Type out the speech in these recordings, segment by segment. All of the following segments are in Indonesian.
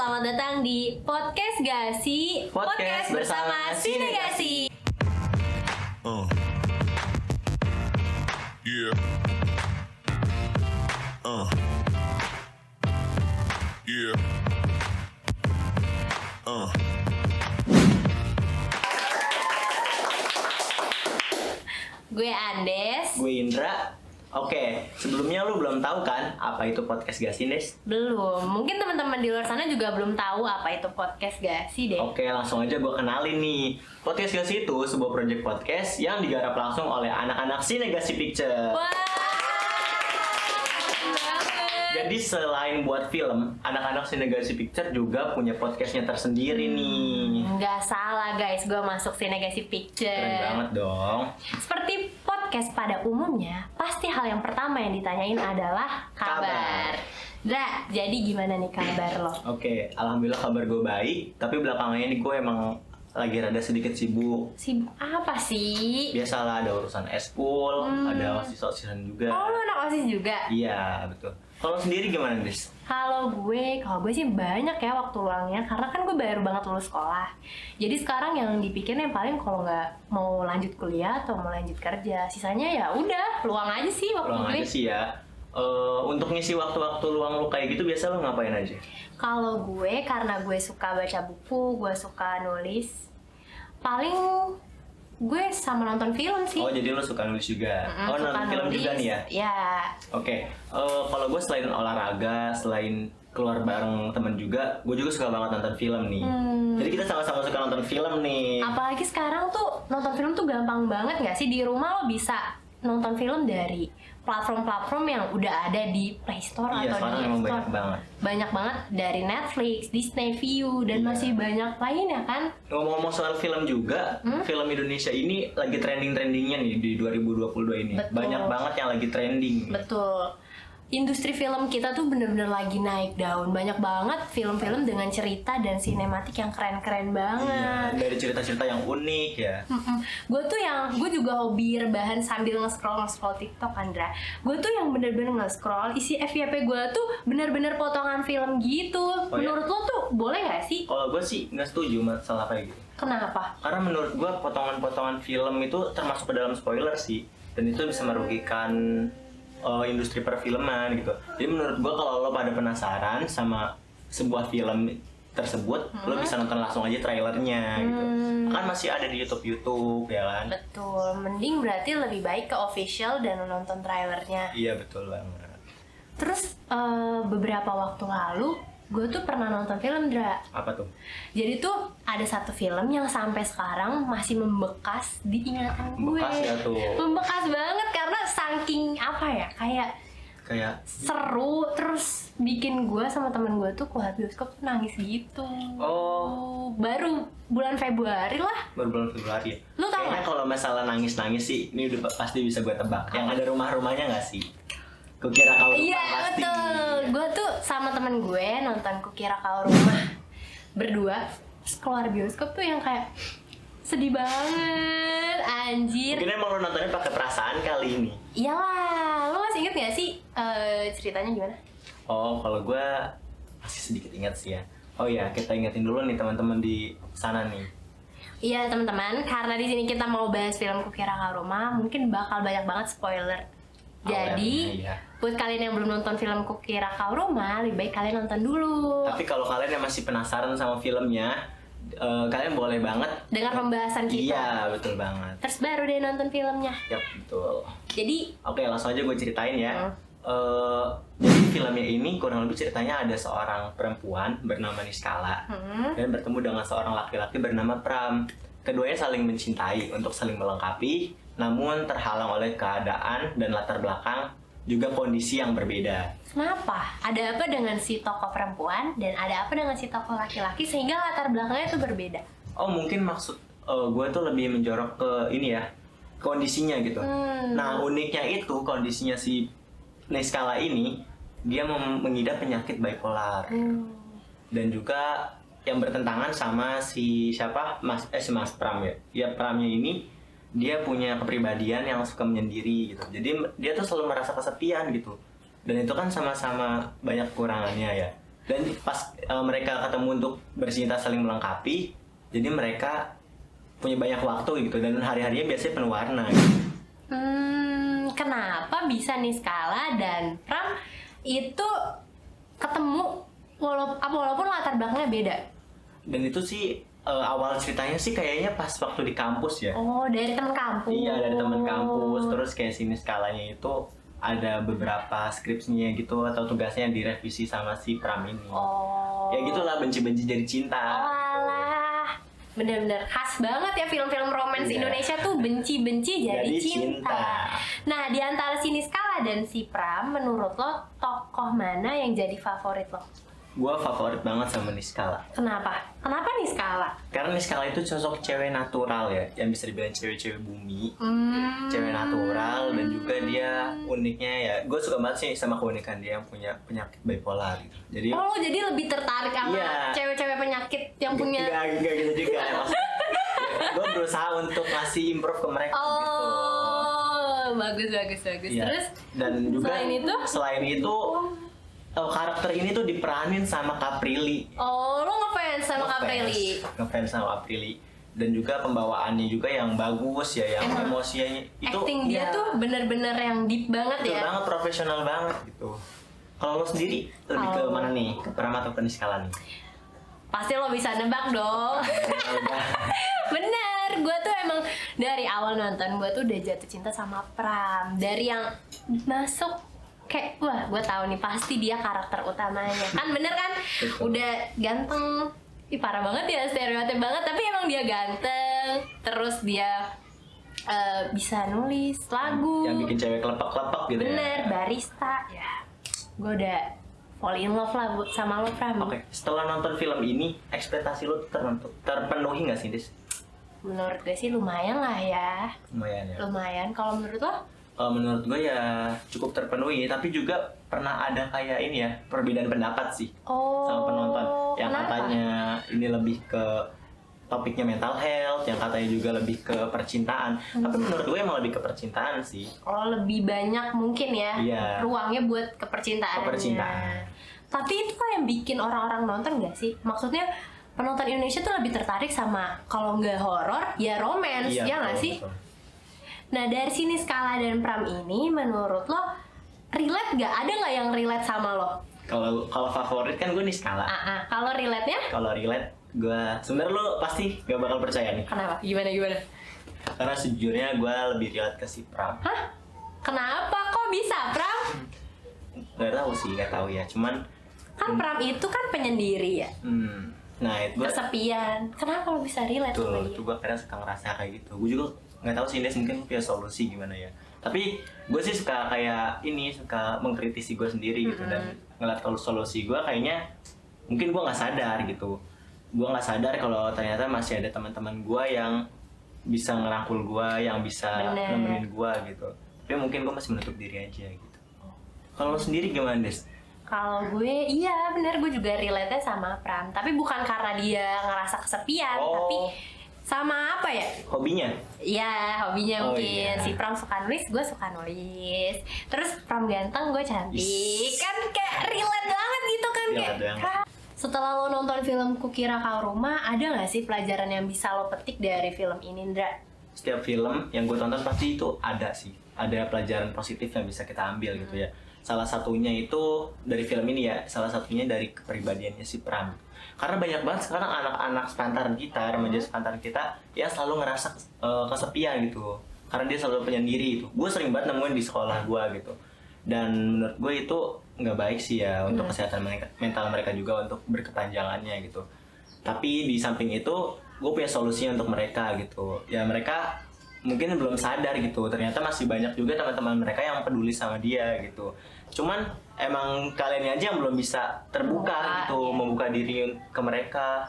selamat datang di Podcast Gasi. Podcast bersama Sinegasi. Yeah. Yeah. Gue Andes. Gue Indra. Oke, sebelumnya lu belum tahu kan apa itu podcast Gasi, Des? Belum. Mungkin teman-teman di luar sana juga belum tahu apa itu Podcast Gasi deh. Oke, langsung aja gue kenalin nih. Podcast Gasi itu sebuah project podcast yang digarap langsung oleh anak-anak Sinegasi Picture. Wah. Keren banget. Jadi selain buat film, anak-anak Sinegasi Picture juga punya podcastnya tersendiri nih. Nggak salah guys, gue masuk Sinegasi Picture. Keren banget dong. Seperti podcast pada umumnya, pasti hal yang pertama yang ditanyain adalah kabar. Dra, jadi gimana nih kabar lo? Oke, alhamdulillah kabar gue baik. Tapi belakangan ini gue emang lagi rada sedikit sibuk. Sibuk apa sih? Biasalah, ada urusan eskul, ada osis-osisan juga. Oh, lo anak OSIS juga? Iya, betul. Kalau sendiri gimana, Des? Kalau gue sih banyak ya waktu luangnya, karena kan gue baru banget lulus sekolah. Jadi sekarang yang dipikirin yang paling kalau nggak mau lanjut kuliah atau mau lanjut kerja, sisanya ya udah luang aja sih waktu Luang gue. aja sih ya. Untuk ngisi waktu-waktu luang lu kayak gitu biasa lu ngapain aja? Kalau gue, karena gue suka baca buku, gue suka nulis, paling gue sama nonton film sih. Oh, jadi lu suka nulis juga? Oh, Suka nonton film juga nih ya? Ya. Oke, kalau gue selain olahraga, selain keluar bareng temen juga, gue juga suka banget nonton film nih. Jadi kita sama-sama suka nonton film nih. Apalagi sekarang tuh nonton film tuh gampang banget nggak sih? Di rumah lo bisa nonton film dari platform-platform yang udah ada di Play Store Iya, atau sekarang di emang App Store. banyak banget. Banyak banget dari Netflix, Disney View, dan Iya. masih banyak lainnya kan. Ngomong-ngomong soal film juga, film Indonesia ini lagi trending-trendingnya nih di 2022 ini. Betul. Banyak banget yang lagi trending. Betul. Industri film kita tuh bener-bener lagi naik daun. Banyak banget film-film dengan cerita dan sinematik yang keren-keren Iya, banget. dari cerita-cerita yang unik ya. Gue juga hobi rebahan sambil nge-scroll TikTok, Andra. Gue tuh yang bener-bener nge-scroll, isi FYP gue tuh bener-bener potongan film gitu. Oh, ya? Menurut lo tuh boleh gak sih? Kalau gue sih nggak setuju masalah kayak gitu. Kenapa? Karena menurut gue potongan-potongan film itu termasuk ke dalam spoiler sih. Dan itu bisa merugikan industri perfilman gitu. Jadi menurut gue kalau lo pada penasaran sama sebuah film tersebut, lo bisa nonton langsung aja trailernya gitu. Kan masih ada di YouTube ya kan? Betul, mending berarti lebih baik ke official dan nonton trailernya. Iya, betul banget. Terus beberapa waktu lalu gue tuh pernah nonton film, Dra. Apa tuh? Jadi tuh ada satu film yang sampai sekarang masih membekas di ingatan gue. Membekas ya tuh? Membekas banget karena saking apa ya, Kayak seru, terus bikin gue sama temen gue tuh keluar bioskop tuh nangis gitu. Oh. Baru bulan Februari lah. baru bulan Februari ya? Lu tau Kayaknya nggak? kalau masalah nangis-nangis sih, ini udah pasti bisa gue tebak. Yang ada rumah-rumahnya nggak sih? Kukira kau rumah Iya pasti. betul. Gue tuh sama temen gue nonton Kukira Kau Rumah berdua. Terus keluar bioskop tuh yang kayak sedih banget, anjir. Mungkin emang lo nontonnya pakai perasaan kali ini. Iyalah, lo masih inget gak sih ceritanya gimana? Oh, kalau gue masih sedikit ingat sih ya. Oh ya, kita ingetin dulu nih teman-teman di sana nih. Iya teman-teman, karena di sini kita mau bahas film Kukira Kau Rumah, mungkin bakal banyak banget spoiler. Jadi, Awalnya, iya. buat kalian yang belum nonton film Kukira Kau Rumah, lebih baik kalian nonton dulu. Tapi kalau kalian yang masih penasaran sama filmnya, kalian boleh banget Dengar pembahasan kita. Iya, betul banget. Terus baru deh nonton filmnya. Yap, betul. Jadi, Oke, langsung aja gue ceritain ya. Jadi filmnya ini kurang lebih ceritanya ada seorang perempuan bernama Niskala dan bertemu dengan seorang laki-laki bernama Pram. Keduanya saling mencintai untuk saling melengkapi, namun terhalang oleh keadaan dan latar belakang juga kondisi yang berbeda. kenapa? Ada apa dengan si tokoh perempuan dan ada apa dengan si tokoh laki-laki sehingga latar belakangnya itu berbeda? Oh, mungkin maksud gue tuh lebih menjorok ke ini ya, kondisinya gitu. Nah, uniknya itu kondisinya si Niskala ini, dia mengidap penyakit bipolar. Dan juga yang bertentangan sama si siapa? Si Mas Pram ya. Ya, Pramnya ini dia punya kepribadian yang suka menyendiri gitu. Jadi dia tuh selalu merasa kesepian gitu. Dan itu kan sama-sama banyak kekurangannya ya. Dan pas mereka ketemu untuk bercinta saling melengkapi, jadi mereka punya banyak waktu gitu, dan hari-harinya biasanya penuh warna gitu. Kenapa bisa Niskala dan Pram itu ketemu walaupun latar belakangnya beda? Dan itu sih awal ceritanya sih kayaknya pas waktu di kampus ya. Oh, dari teman kampus. Iya, dari teman kampus. Terus kayak si Niskalanya itu ada beberapa skripsinya gitu atau tugasnya direvisi sama si Pram ini. Oh. Ya gitulah, benci-benci jadi cinta. Walah. Bener-bener khas banget ya film-film romance Iya. Indonesia tuh benci-benci jadi Jadi cinta. cinta. Nah, di antara si Niskala dan si Pram, menurut lo tokoh mana yang jadi favorit lo? Gua favorit banget sama Niskala. Kenapa? Kenapa Niskala? Karena Niskala itu sosok cewek natural ya, yang bisa dibilang cewek-cewek bumi. Hmm. Cewek natural, dan juga dia uniknya ya, gue suka banget sih sama keunikan dia yang punya penyakit bipolar gitu. Jadi Oh, jadi lebih tertarik sama Iya. cewek-cewek penyakit yang punya. Enggak gitu juga. Gue berusaha untuk ngasih improve ke mereka gitu. Oh, bagus. Iya. Terus Dan juga selain itu? karakter ini tuh diperanin sama Caprilli. Oh, lo ngefans sama Caprilli? Ngefans sama Caprilli. Dan juga pembawaannya juga yang bagus ya, yang emosinya itu. Acting dia ya, tuh bener-bener yang deep banget betul ya. banget, profesional banget gitu. Kalau lo sendiri lebih ke mana nih? Ke Pram atau ke Niskala nih? Pasti lo bisa nebak dong. Bener, gue tuh emang dari awal nonton gue tuh udah jatuh cinta sama Pram. Dari yang masuk kayak, wah gue tahu nih pasti dia karakter utamanya. Kan bener kan? Betul. Udah ganteng. Ih parah banget ya, stereotip banget. Tapi emang dia ganteng. Terus dia bisa nulis lagu. Yang bikin cewek kelepek-kelepek gitu. Bener, ya. barista. Ya, gue udah fall in love lah sama lo, Pram. Oke, setelah nonton film ini, ekspektasi lo terpenuhi nggak sih, Dis? Menurut gue sih lumayan lah ya. Lumayan ya. Lumayan. Kalau menurut lo? Kalau menurut gue ya cukup terpenuhi, tapi juga pernah ada kayak ini ya, perbedaan pendapat sih Oh. sama penonton. Yang Kenapa? katanya ini lebih ke topiknya mental health, yang katanya juga lebih ke percintaan. Tapi menurut gue emang lebih ke percintaan sih. Oh, lebih banyak mungkin ya Iya. ruangnya buat kepercintaan. Kepercintaan. Tapi itu kan yang bikin orang-orang nonton gak sih? Maksudnya penonton Indonesia tuh lebih tertarik sama kalau nggak horor ya romance, ya nggak betul, sih? betul. Nah dari sini Skala dan Pram ini menurut lo relate gak? Ada nggak yang relate sama lo? Kalau favorit kan gue Niskala. Kalau relate-nya? Kalau relate gue sebenarnya lo pasti gak bakal percaya nih. Kenapa? Gimana? Karena sejujurnya gue lebih relate ke si Pram. Hah? Kenapa? Kok bisa Pram? Gak tahu ya. Cuman Kan Pram itu kan penyendiri ya, nah itu gue kesepian. Kenapa lo bisa relate sama dia? itu gue kadang suka ngerasa kayak gitu. Gue juga nggak tahu sih, Des, mungkin punya solusi gimana ya. Tapi gue sih suka kayak ini, suka mengkritisi gue sendiri gitu. Dan ngeliat kalau solusi gue kayaknya mungkin gue nggak sadar gitu. Gue nggak sadar kalau ternyata masih ada teman-teman gue yang bisa ngerangkul gue, yang bisa Bener. nemenin gue gitu. Tapi mungkin gue masih menutup diri aja gitu. Kalau lo sendiri gimana, Des? Kalau gue, iya bener, gue juga relate-nya sama Pram. Tapi bukan karena dia ngerasa kesepian, tapi sama apa ya? Hobinya? Iya, hobinya Oh, mungkin. iya. Si Pram suka nulis, gue suka nulis. Terus Pram ganteng, gue cantik. Yes. Kan kayak relate banget gitu kan. Relate Kayak banget. setelah lo nonton film Kukira Kau Rumah, ada gak sih pelajaran yang bisa lo petik dari film ini, Indra? Setiap film yang gue tonton pasti itu ada sih, ada pelajaran positif yang bisa kita ambil gitu ya. Salah satunya itu dari film ini ya, salah satunya dari kepribadiannya si Pram. Karena banyak banget sekarang anak-anak sepantaran kita, remaja sepantaran kita ya selalu ngerasa kesepian gitu. Karena dia selalu penyendiri itu. Gue sering banget nemuin di sekolah gue gitu. Dan menurut gue itu nggak baik sih ya untuk kesehatan mental mereka juga, untuk berkepanjangannya gitu. Tapi di samping itu gue punya solusinya untuk mereka gitu. Ya mereka mungkin belum sadar gitu, ternyata masih banyak juga teman-teman mereka yang peduli sama dia gitu. Cuman emang kalian aja yang belum bisa terbuka gitu, iya. membuka diri ke mereka.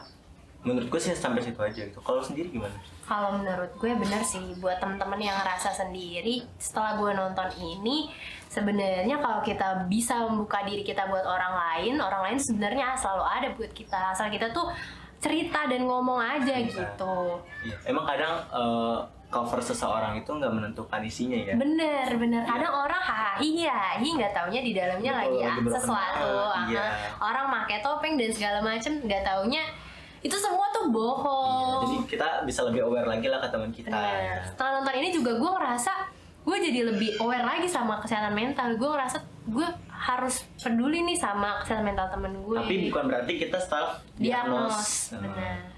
Menurut gue sih sampai situ aja gitu. Kalau sendiri gimana? Kalau menurut gue bener sih, buat temen-temen yang ngerasa sendiri, setelah gue nonton ini, sebenarnya kalau kita bisa membuka diri kita buat orang lain sebenarnya selalu ada buat kita, asal kita tuh cerita dan ngomong aja gitu. Iya. Emang kadang cover seseorang itu nggak menentukan isinya ya. Bener. Kadang orang iya, nggak taunya di dalamnya Betul, lagi lagi sesuatu. iya. Orang pakai topeng dan segala macem, nggak taunya itu semua tuh Iya, bohong. jadi kita bisa lebih aware lagi lah ke teman kita. Bener. Setelah nonton ini juga gue ngerasa gue jadi lebih aware lagi sama kesehatan mental. Gue ngerasa gue harus peduli nih sama kesehatan mental temen gue. Tapi bukan berarti kita self diagnose. Benar.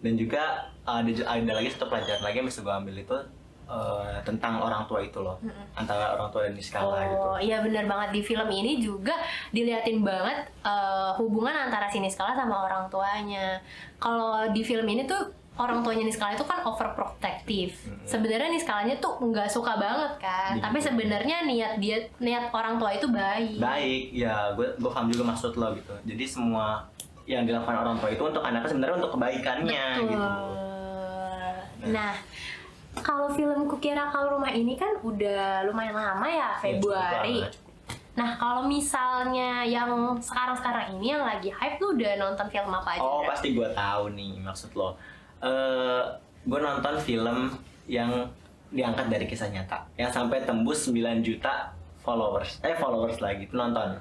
Dan juga ada lagi satu pelajaran lagi yang bisa gue ambil itu tentang orang tua itu loh, antara orang tua dan Niskala gitu. Oh iya benar banget, di film ini juga diliatin banget hubungan antara si Niskala sama orang tuanya. Kalau di film ini tuh orang tuanya Niskala itu kan overprotective. Sebenarnya Niskalanya tuh nggak suka banget kan, tapi sebenarnya niat orang tua itu baik. Baik, ya gue paham juga maksud lo gitu. Jadi semua yang dilakukan orang tua itu untuk anaknya sebenarnya untuk kebaikannya. Betul. Gitu. Nah, kalau film Kukira Kau Rumah ini kan udah lumayan lama ya, Februari. Ya, Nah, kalau misalnya yang sekarang-sekarang ini yang lagi hype, lu udah nonton film apa aja? Oh, pasti gue tahu nih maksud lo. Gue nonton film yang diangkat dari kisah nyata, yang sampai tembus 9 juta followers lagi nonton.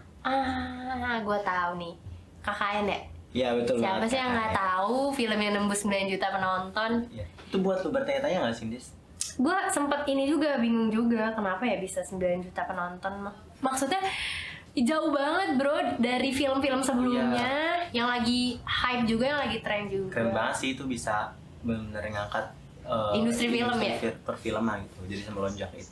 Gue tahu nih, KKN ya? Iya betul. Siapa banget, sih yang nggak KKN. tahu film yang nembus 9 juta penonton? Ya. Itu buat lu bertanya-tanya nggak sih, Dis? Gue sempet ini juga, bingung juga kenapa ya bisa 9 juta penonton. Maksudnya jauh banget bro dari film-film sebelumnya yang lagi hype juga, yang lagi tren juga. Keren banget sih itu bisa benar-benar ngangkat Industri film ya? perfilman gitu, jadi melonjak itu.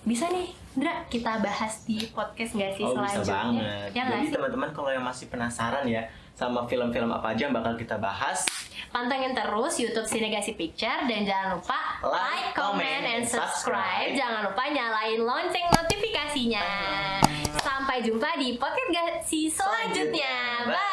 Bisa nih, Ndra, kita bahas di podcast nggak sih Oh selanjutnya? bisa banget. Ya nggak Jadi sih? teman-teman kalau yang masih penasaran ya sama film-film apa aja yang bakal kita bahas, Pantengin terus YouTube Sinegasi Picture dan jangan lupa like, comment, and subscribe. Jangan lupa nyalain lonceng notifikasinya. Sampai jumpa di podcast Gasi selanjutnya. Bye.